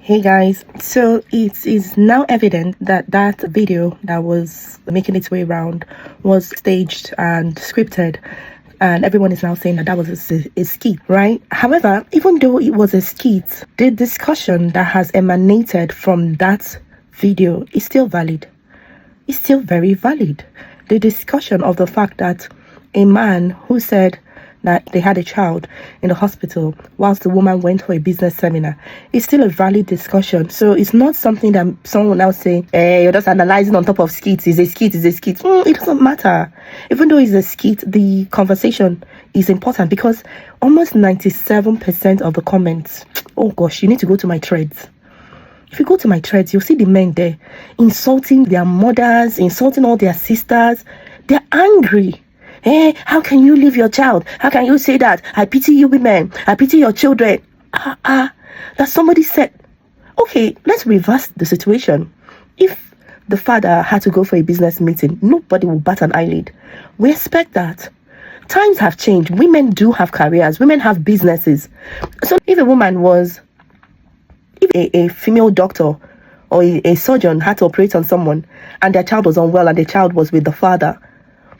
Hey guys, so it is now evident that that video that was making its way around was staged and scripted, and everyone is now saying that that was a skit, right? However, even though it was a skit, the discussion that has emanated from that video is still valid. It's still very valid. The discussion of the fact that a man who said that they had a child in the hospital whilst the woman went for a business seminar is still a valid discussion. So it's not something that someone will now say, hey, you're just analyzing on top of skits. Is a skit. It doesn't matter. Even though it's a skit, the conversation is important because almost 97% of the comments, oh gosh, you need to go to my threads. If you go to my threads, you'll see the men there insulting their mothers, insulting all their sisters. They're angry. Hey, how can you leave your child? How can you say that? I pity you women. I pity your children. That somebody said, okay, let's reverse the situation. If the father had to go for a business meeting, nobody will bat an eyelid. We expect that. Times have changed. Women do have careers. Women have businesses. So if a woman was, if a female doctor or a surgeon had to operate on someone and their child was unwell and the child was with the father,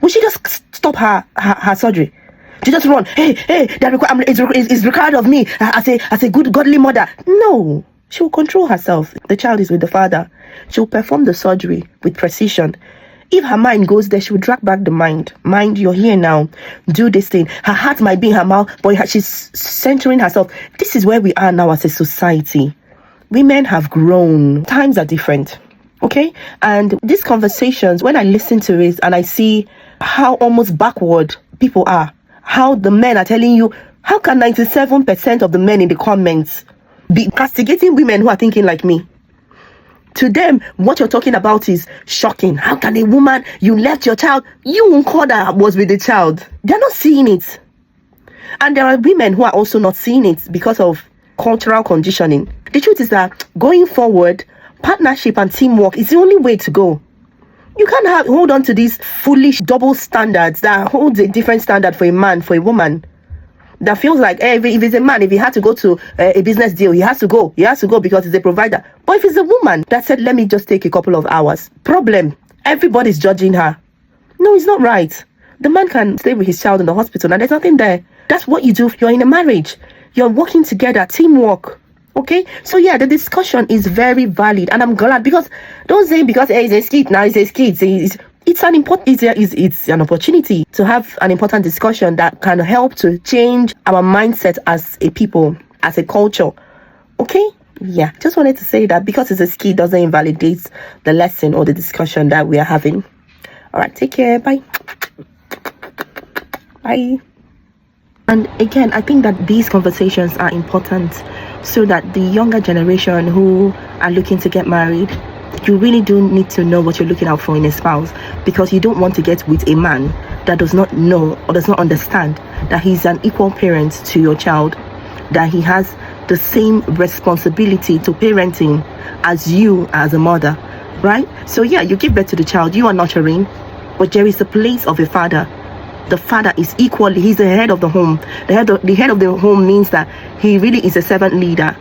would she just stop her surgery? She just run, hey, it's required of me as a good godly mother. No, she will control herself. The child is with the father. She will perform the surgery with precision. If her mind goes there, she will drag back the mind. Mind, you're here now. Do this thing. Her heart might be in her mouth, but she's centering herself. This is where we are now as a society. Women have grown. Times are different. Okay? And these conversations, when I listen to it and I see how almost backward people are, how the men are telling you, how can 97% of the men in the comments be castigating women who are thinking like me? To them, what you're talking about is shocking. How can a woman, you left your child, you won't call that was with the child? They're not seeing it. And there are women who are also not seeing it because of cultural conditioning. The truth is that going forward, partnership and teamwork is the only way to go. You can't hold on to these foolish double standards that hold a different standard for a man, for a woman. That feels like, if it's a man, if he had to go to a business deal, he has to go because he's a provider. But if it's a woman that said, let me just take a couple of hours, problem, everybody's judging her. No, it's not right. The man can stay with his child in the hospital and there's nothing there. That's what you do if you're in a marriage. You're working together, teamwork. Okay, so yeah, the discussion is very valid, and I'm glad because don't say because it's a skit now, it's a skit. It's an opportunity to have an important discussion that can help to change our mindset as a people, as a culture. Okay, yeah, just wanted to say that because it's a skit doesn't invalidate the lesson or the discussion that we are having. All right, take care. Bye. Bye. And again, I think that these conversations are important so that the younger generation who are looking to get married, you really do need to know what you're looking out for in a spouse, because you don't want to get with a man that does not know or does not understand that he's an equal parent to your child, that he has the same responsibility to parenting as you as a mother, right? So yeah, you give birth to the child, you are nurturing, but there is the place of a father. The father is equally, he's the head of the home. The head of the home means that he really is a servant leader,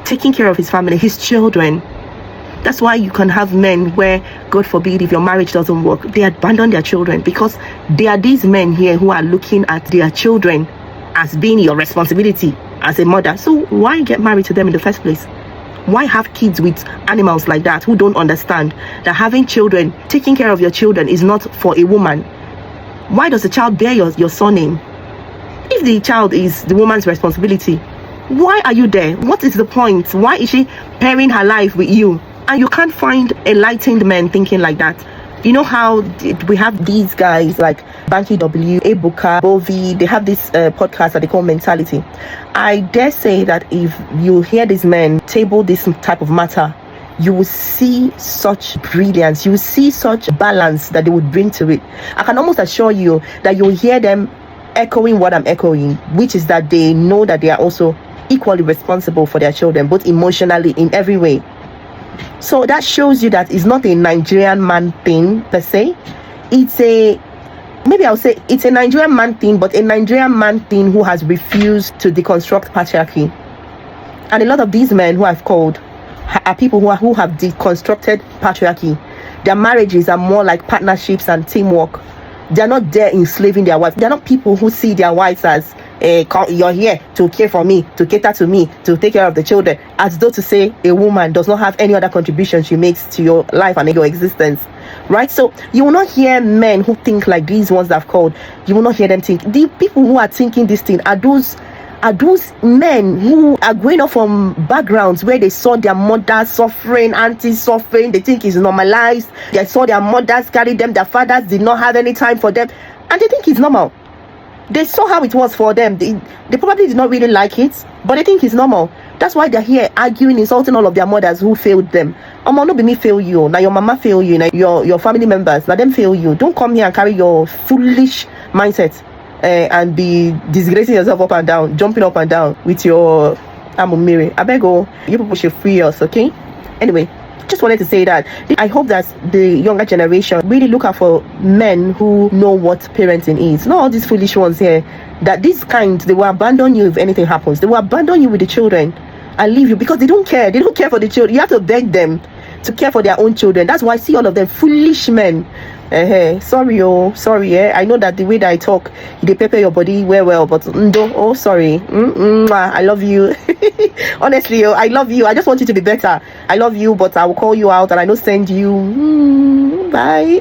taking care of his family, his children. That's why you can have men where, God forbid, if your marriage doesn't work, they abandon their children, because there are these men here who are looking at their children as being your responsibility as a mother. So why get married to them in the first place? Why have kids with animals like that who don't understand that having children, taking care of your children is not for a woman? Why does the child bear your surname? If the child is the woman's responsibility, why are you there? What is the point? Why is she pairing her life with you? And you can't find enlightened men thinking like that. You know how we have these guys like Banky W, Ebuka, Bovi, they have this podcast that they call Mentality. I dare say that if you hear these men table this type of matter, you will see such brilliance, you will see such balance that they would bring to it. I can almost assure you that you will hear them echoing what I'm echoing, which is that they know that they are also equally responsible for their children, both emotionally, in every way. So that shows you that it's not a Nigerian man thing per se. It's a Nigerian man thing, but a Nigerian man thing who has refused to deconstruct patriarchy. And a lot of these men who I've called are people who have deconstructed patriarchy. Their marriages are more like partnerships and teamwork. They're not there enslaving their wives. They're not people who see their wives as you're here to care for me, to cater to me, to take care of the children, as though to say a woman does not have any other contribution she makes to your life and your existence, right? So you will not hear men who think like these ones that I've called. You will not hear them think. The people who are thinking this thing are those men who are growing up from backgrounds where they saw their mothers suffering, aunties suffering. They think it's normalized. They saw their mothers carry them, their fathers did not have any time for them, and they think it's normal. They saw how it was for them. They probably did not really like it, but they think it's normal. That's why they're here arguing, insulting all of their mothers who failed them. Not be me fail you. Now your mama fail you. Now your family members, now them fail you. Don't come here and carry your foolish mindset and be disgracing yourself up and down, jumping up and down with your Amumiri. I beg you people should free us, okay? Anyway, just wanted to say that I hope that the younger generation really look out for men who know what parenting is. Not all these foolish ones here, that these kind, they will abandon you if anything happens. They will abandon you with the children and leave you because they don't care. They don't care for the children. You have to beg them to care for their own children. That's why I see all of them foolish men. Sorry, I know that the way that I talk, they prepare your body well, but sorry. I love you. Honestly, I love you. I just want you to be better. I love you, but I will call you out and I don't send you. Bye.